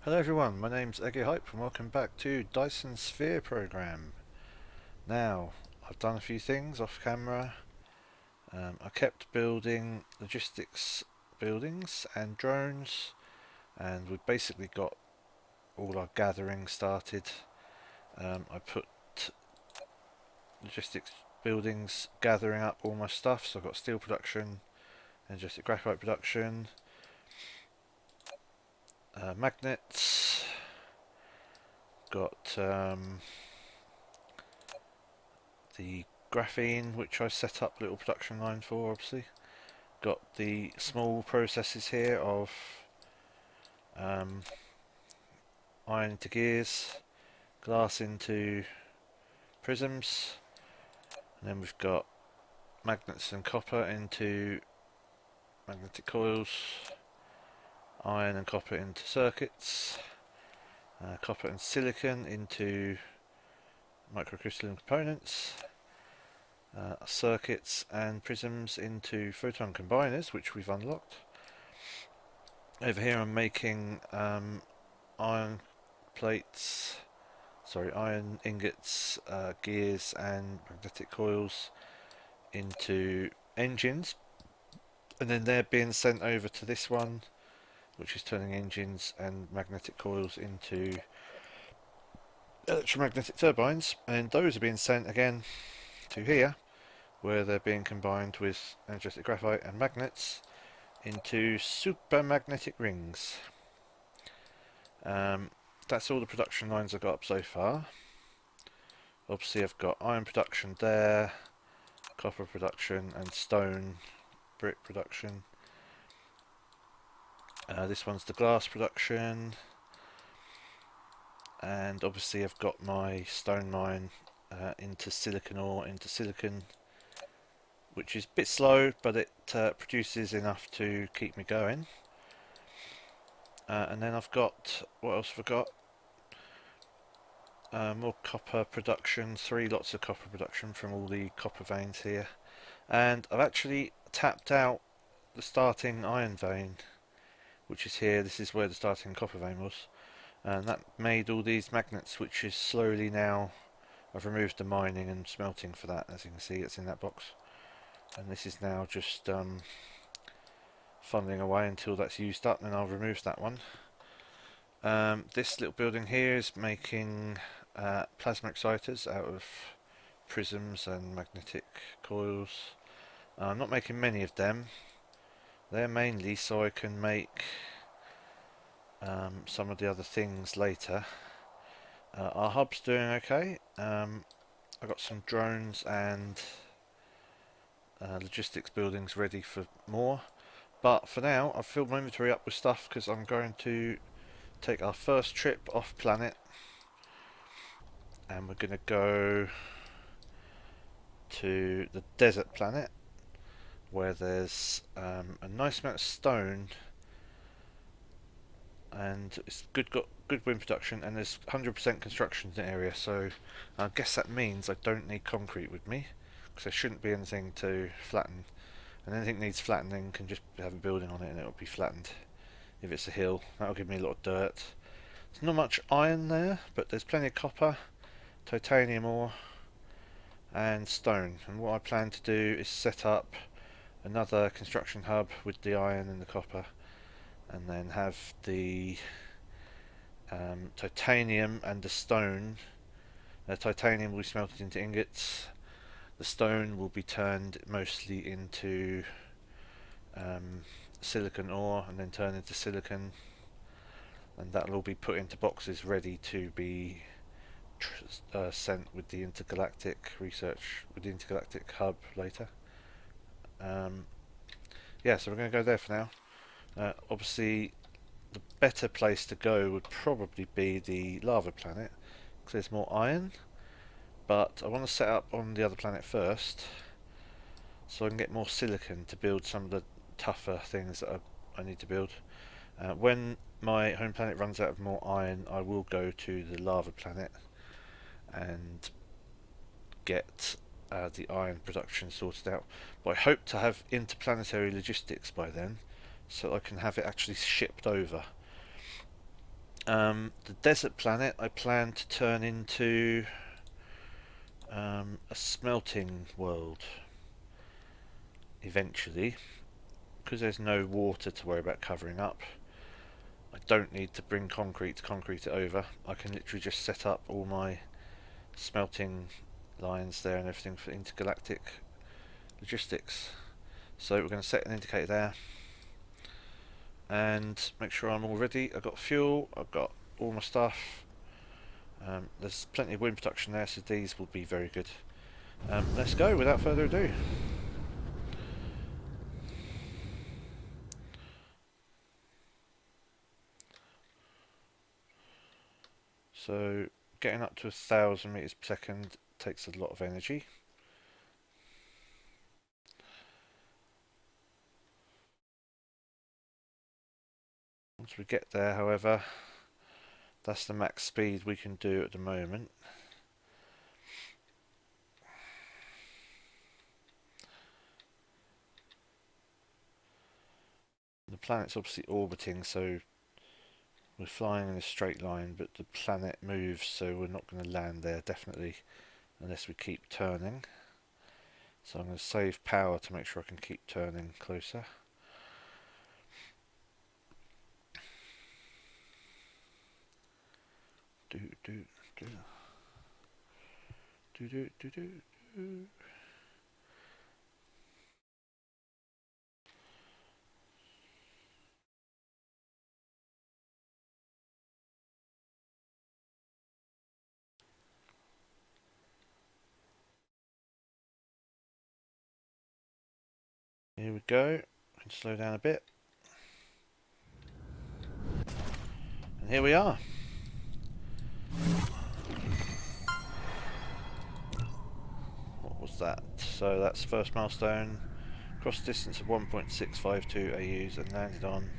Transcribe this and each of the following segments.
Hello everyone, my name's Eggia Haiip and welcome back to Dyson Sphere program. Now, I've done a few things off camera. I kept building logistics buildings and drones, and we've basically got all our gathering started. I put logistics buildings gathering up all my stuff, so I've got steel production, energetic graphite production, magnets, got the graphene, which I set up a little production line for, obviously. Got the small processes here of um, iron into gears, glass into prisms, and then we've got magnets and copper into magnetic coils, iron and copper into circuits, copper and silicon into microcrystalline components, circuits and prisms into photon combiners, which we've unlocked. Over here I'm making iron plates, iron ingots, gears and magnetic coils into engines, and then they're being sent over to this one, which is turning engines and magnetic coils into electromagnetic turbines, and those are being sent again to here, where they're being combined with energetic graphite and magnets into supermagnetic rings. That's all the production lines I've got up so far. Obviously I've got iron production there, copper production and stone brick production. This one's the glass production, and obviously I've got my stone mine into silicon ore, into silicon, which is a bit slow, but it produces enough to keep me going. And then I've got, what else have I got? More copper production, 3 lots of copper production from all the copper veins here. And I've actually tapped out the starting iron vein, which is here. This is where the starting copper vein was. And that made all these magnets, which is slowly now, I've removed the mining and smelting for that, as you can see, it's in that box. And this is now just funneling away until that's used up, and I'll remove that one. This little building here is making plasma exciters out of prisms and magnetic coils. I'm not making many of them. They're mainly so I can make some of the other things later. Our hub's doing okay. I've got some drones and logistics buildings ready for more. But for now, I've filled my inventory up with stuff because I'm going to take our first trip off planet, and we're going to go to the desert planet, where there's a nice amount of stone, and it's got good wind production, and there's 100% construction in the area. So I guess that means I don't need concrete with me, because there shouldn't be anything to flatten. And anything that needs flattening can just have a building on it and it'll be flattened. If it's a hill, that'll give me a lot of dirt. There's not much iron there, but there's plenty of copper, titanium ore, and stone. And what I plan to do is set up another construction hub with the iron and the copper, and then have the titanium and the stone. The titanium will be smelted into ingots. The stone will be turned mostly into silicon ore, and then turned into silicon, and that will all be put into boxes ready to be sent with the intergalactic research, with the intergalactic hub later. Yeah, so we're going to go there for now. Obviously, the better place to go would probably be the lava planet, because there's more iron, but I want to set up on the other planet first, so I can get more silicon to build some of the tougher things that I need to build. When my home planet runs out of more iron, I will go to the lava planet and get the iron production sorted out. But I hope to have interplanetary logistics by then, so I can have it actually shipped over. The desert planet I plan to turn into a smelting world eventually, because there's no water to worry about covering up. I don't need to bring concrete to concrete it over. I can literally just set up all my smelting lines there and everything for intergalactic logistics. So we're going to set an indicator there and make sure I'm all ready. I've got fuel, I've got all my stuff. There's plenty of wind production there, so these will be very good. Let's go without further ado. So getting up to 1,000 meters per second takes a lot of energy. Once we get there, however, that's the max speed we can do at the moment. The planet's obviously orbiting, so we're flying in a straight line, but the planet moves, so we're not going to land there definitely unless we keep turning. So I'm going to save power to make sure I can keep turning closer. Do do do do do do do do. Here we go. I can slow down a bit. And here we are. What was that? So that's first milestone. Cross distance of 1.652 AUs and landed on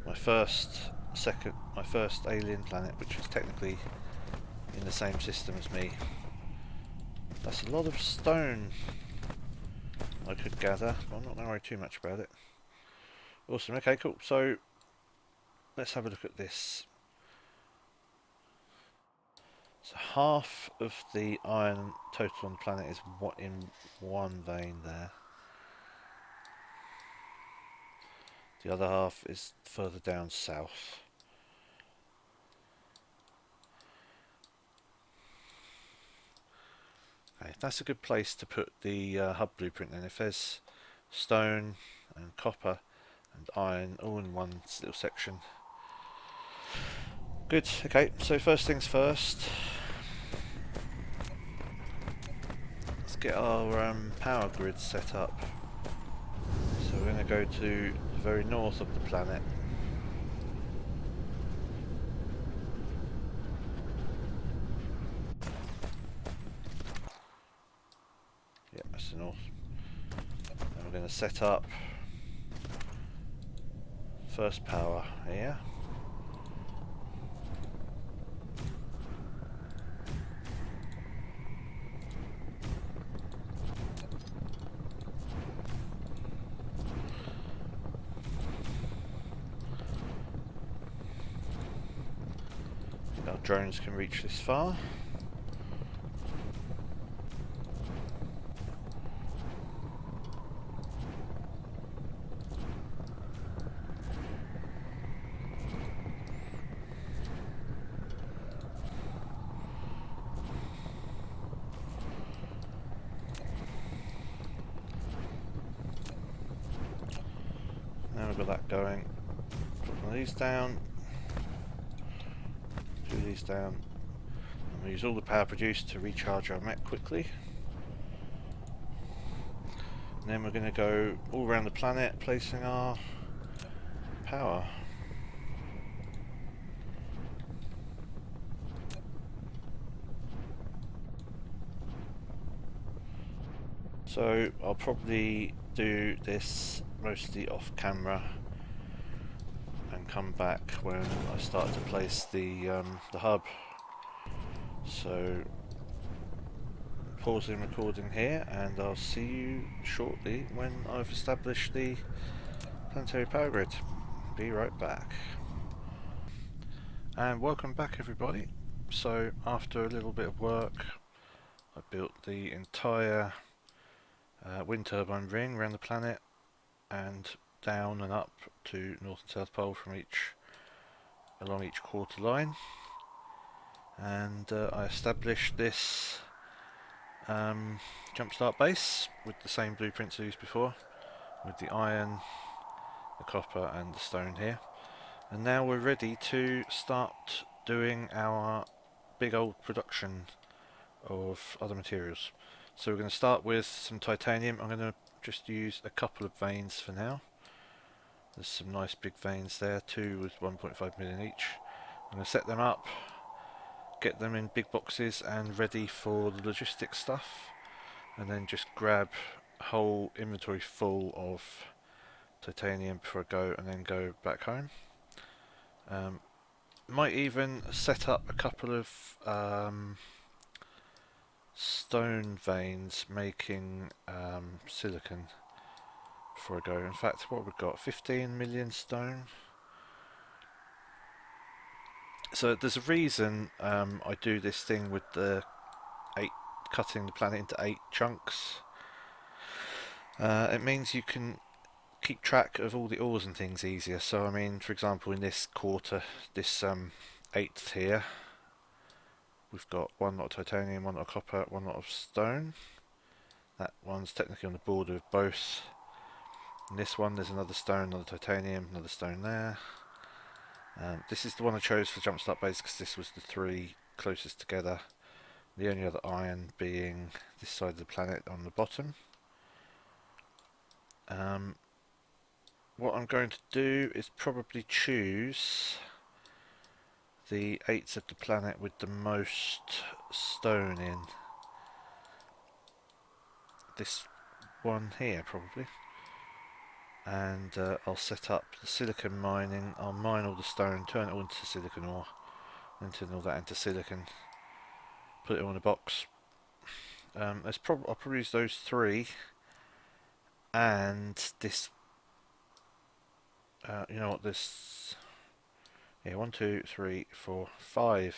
my first alien planet, which is technically in the same system as me. That's a lot of stone I could gather, but I'm not going to worry too much about it. Awesome, okay, cool. So let's have a look at this. So half of the iron total on the planet is in one vein there. The other half is further down south. Okay, that's a good place to put the hub blueprint then. If there's stone and copper and iron all in one little section. Good, okay, so first things first. Let's get our power grid set up. So we're going to go to the very north of the planet. Yeah, that's the north. And we're going to set up first power here. Our drones can reach this far. Now we've got that going. Put one of these down. Two of these down. And we use all the power produced to recharge our mech quickly. And then we're going to go all around the planet placing our power. So I'll probably do this mostly off camera and come back when I start to place the hub. So pausing recording here, and I'll see you shortly when I've established the planetary power grid. Be right back. And welcome back everybody. So after a little bit of work, I built the entire wind turbine ring around the planet and down and up to North and South Pole from along each quarter line. And I established this jumpstart base with the same blueprints I used before, with the iron, the copper and the stone here. And now we're ready to start doing our big old production of other materials. So we're going to start with some titanium. I'm going to just use a couple of veins for now. There's some nice big veins there, two with 1.5 million each. I'm going to set them up, get them in big boxes and ready for the logistics stuff, and then just grab a whole inventory full of titanium before I go, and then go back home. Might even set up a couple of stone veins making silicon before I go. In fact, what we've got, 15 million stone. So there's a reason I do this thing with the cutting the planet into 8 chunks. It means you can keep track of all the ores and things easier. So I mean, for example, in this quarter, this 8th here, we've got one lot of titanium, one lot of copper, one lot of stone. That one's technically on the border of both. In this one there's another stone, another titanium, another stone there. This is the one I chose for jumpstart base because this was the 3 closest together. The only other iron being this side of the planet on the bottom. What I'm going to do is probably choose the 8th of the planet with the most stone in. This one here probably. And I'll set up the silicon mining. I'll mine all the stone, turn it all into silicon ore, then turn all that into silicon, put it all in a box. I'll probably use those 3 and this you know what, this, yeah, 1, 2, 3, 4, 5.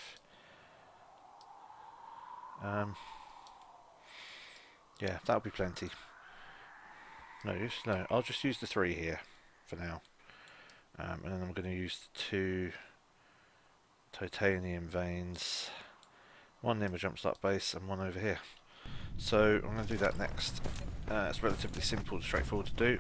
Yeah, that'll be plenty. No, I'll just use the 3 here for now. And then I'm going to use the 2 titanium veins, one near my jumpstart base and one over here. So I'm going to do that next. It's relatively simple and straightforward to do.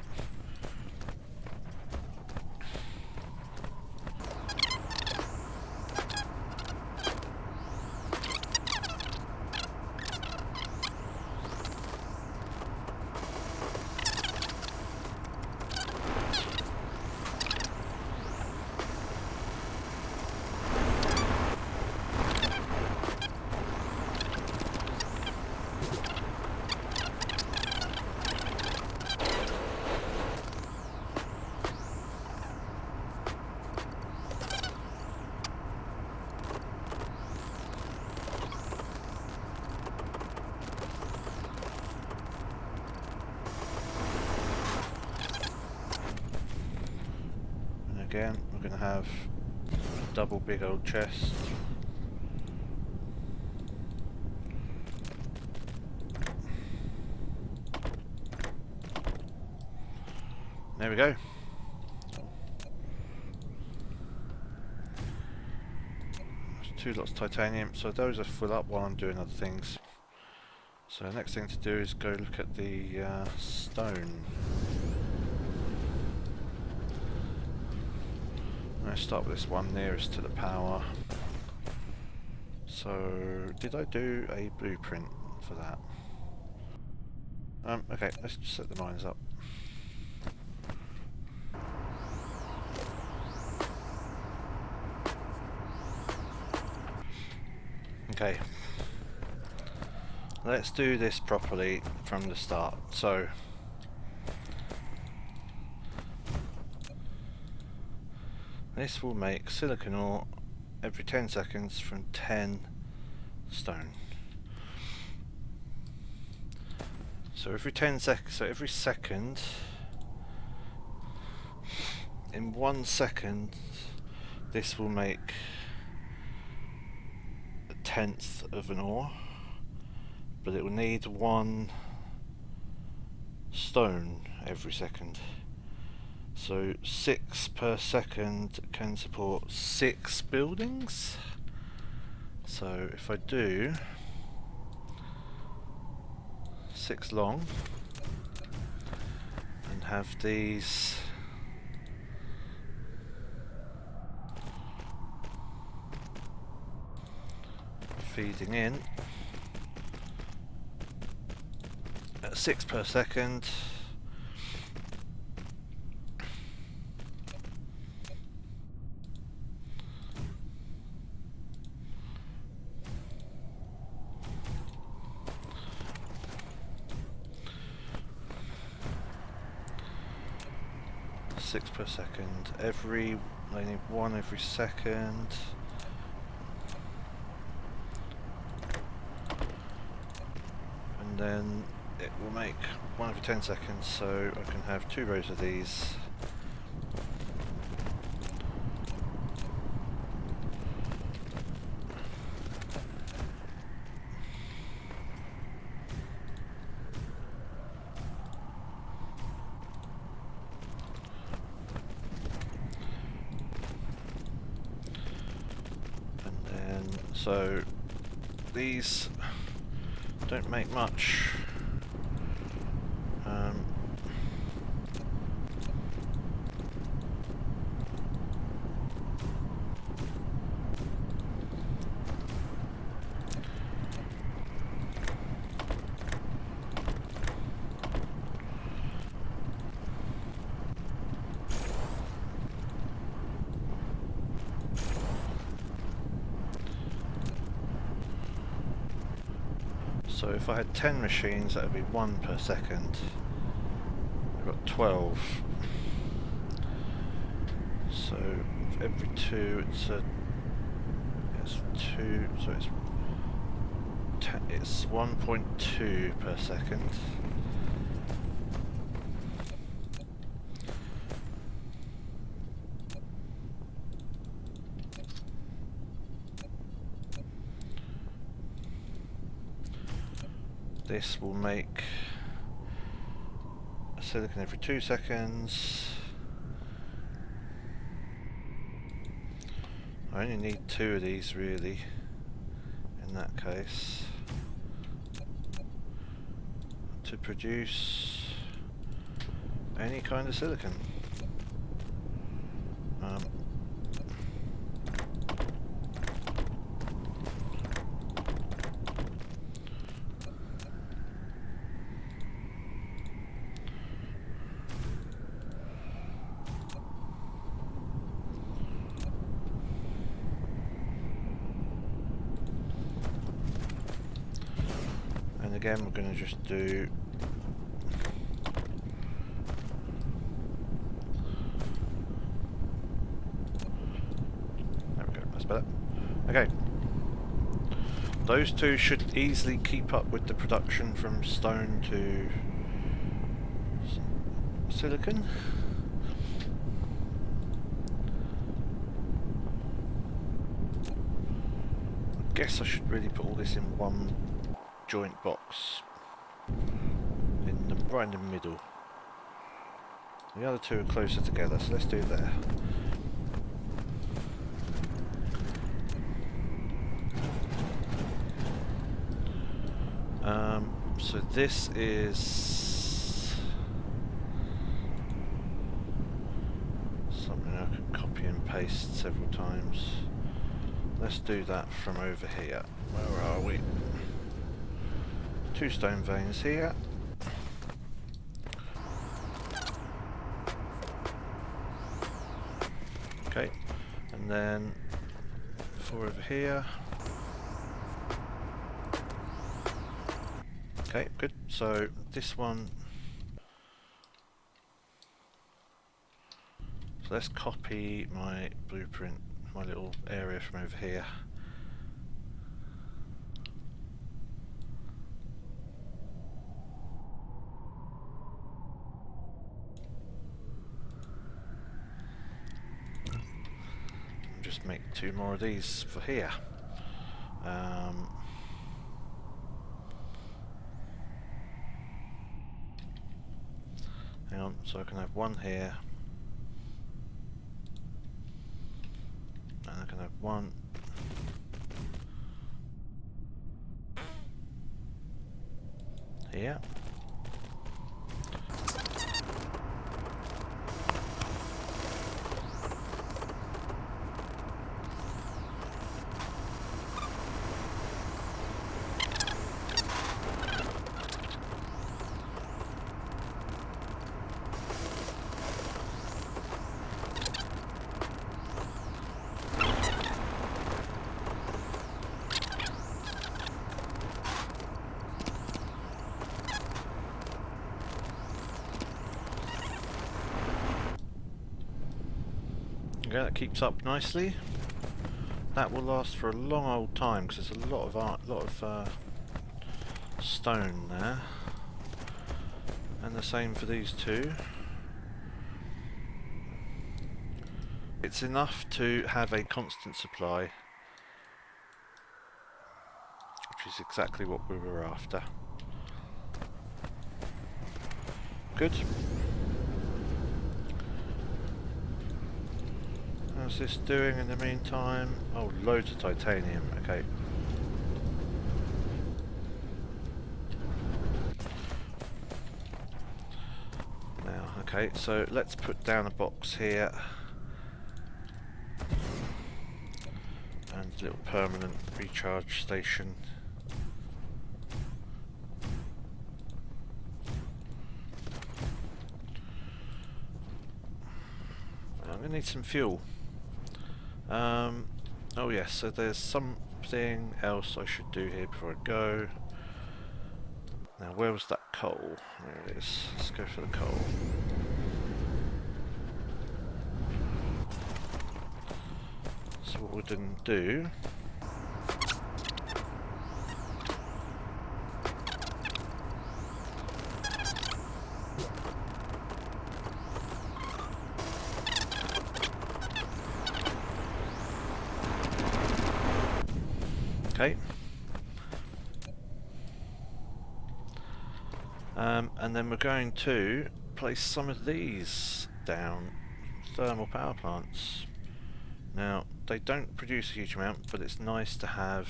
Again, we're going to have a double big old chest. There we go. There's 2 lots of titanium, so those are full up while I'm doing other things. So the next thing to do is go look at the stone. I'm going to start with this one nearest to the power. So, did I do a blueprint for that? Okay, let's just set the mines up. Okay, let's do this properly from the start. So, this will make silicon ore every 10 seconds from 10 stone. So every 10 seconds, so every second, in 1 second, this will make 1/10 of an ore, but it will need 1 stone every second. So 6 per second can support 6 buildings. So if I do 6 long and have these feeding in at 6 per second, I need 1 every second. And then it will make 1 every 10 seconds, so I can have 2 rows of these. So these don't make much. So if I had 10 machines, that would be 1 per second. I've got 12. So every 2, it's 2. So it's 1.2 per second. This will make silicon every 2 seconds. I only need 2 of these really, in that case, to produce any kind of silicon. Again, we're going to just do there we go, that's better. Okay, those 2 should easily keep up with the production from stone to silicon. I guess I should really put all this in one joint box right in the middle. The other 2 are closer together, so let's do that. So this is something I can copy and paste several times. Let's do that from over here. Where are we? 2 stone veins here. Okay, and then 4 over here. Okay, good. So this one. So let's copy my blueprint, my little area from over here. Just make 2 more of these for here. Hang on, so I can have one here, and I can have one here. Yeah, that keeps up nicely. That will last for a long old time because there's a lot of stone there, and the same for these two. It's enough to have a constant supply, which is exactly what we were after. Good. How's this doing in the meantime? Oh, loads of titanium, okay. Now, okay, so let's put down a box here. And a little permanent recharge station. I'm going to need some fuel. Oh yes, so there's something else I should do here before I go. Now, where was that coal? There it is. Let's go for the coal. So what we're going to do... Okay. And then we're going to place some of these down, thermal power plants. Now, they don't produce a huge amount, but it's nice to have.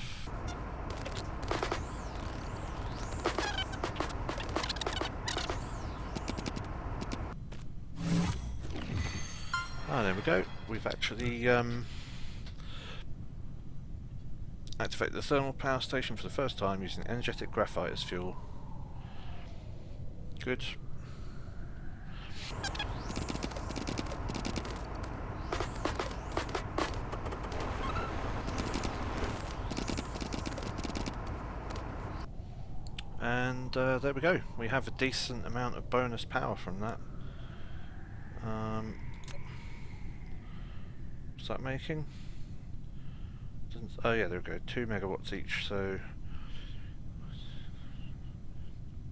Ah, there we go. We've actually activated the thermal power station for the first time using energetic graphite as fuel. Good. And there we go. We have a decent amount of bonus power from that. What's that making? Oh yeah, there we go. 2 megawatts each. So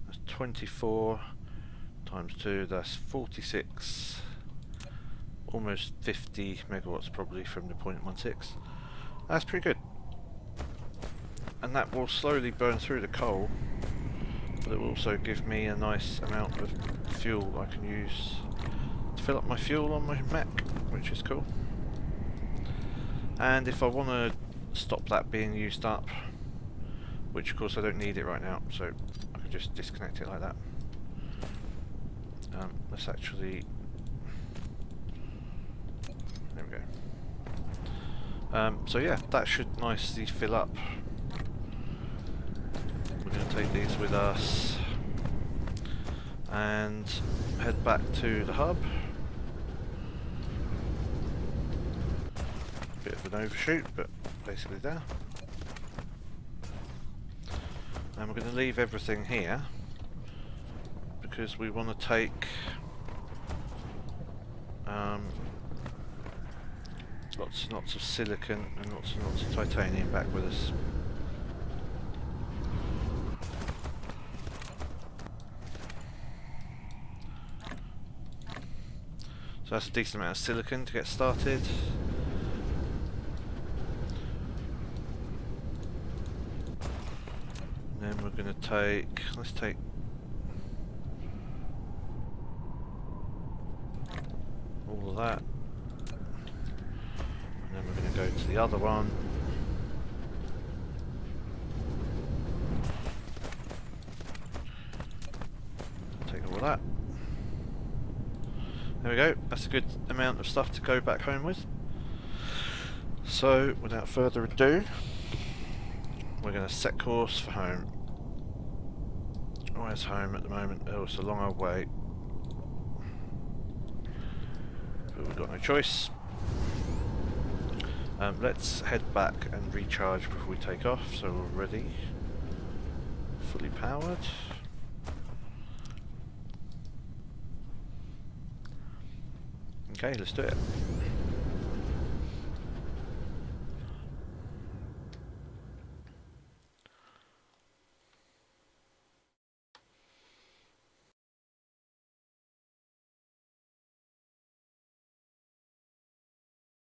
that's 24 times 2. That's 46. Almost 50 megawatts probably from the 0.16. That's pretty good. And that will slowly burn through the coal, but it will also give me a nice amount of fuel I can use to fill up my fuel on my Mac, which is cool. And if I want to stop that being used up, which of course I don't need it right now, so I can just disconnect it like that. Let's actually... There we go. So yeah, that should nicely fill up. We're going to take these with us and head back to the hub. Bit of an overshoot, but basically there. And we're going to leave everything here because we want to take lots and lots of silicon and lots of titanium back with us. So that's a decent amount of silicon to get started. going to take, let's take all of that, and then we're going to go to the other one. Take all of that. There we go, that's a good amount of stuff to go back home with. So, without further ado, we're going to set course for home. Where's home at the moment? Oh, it's a long old way. But we've got no choice. Let's head back and recharge before we take off, so we're ready. Fully powered. Okay, let's do it.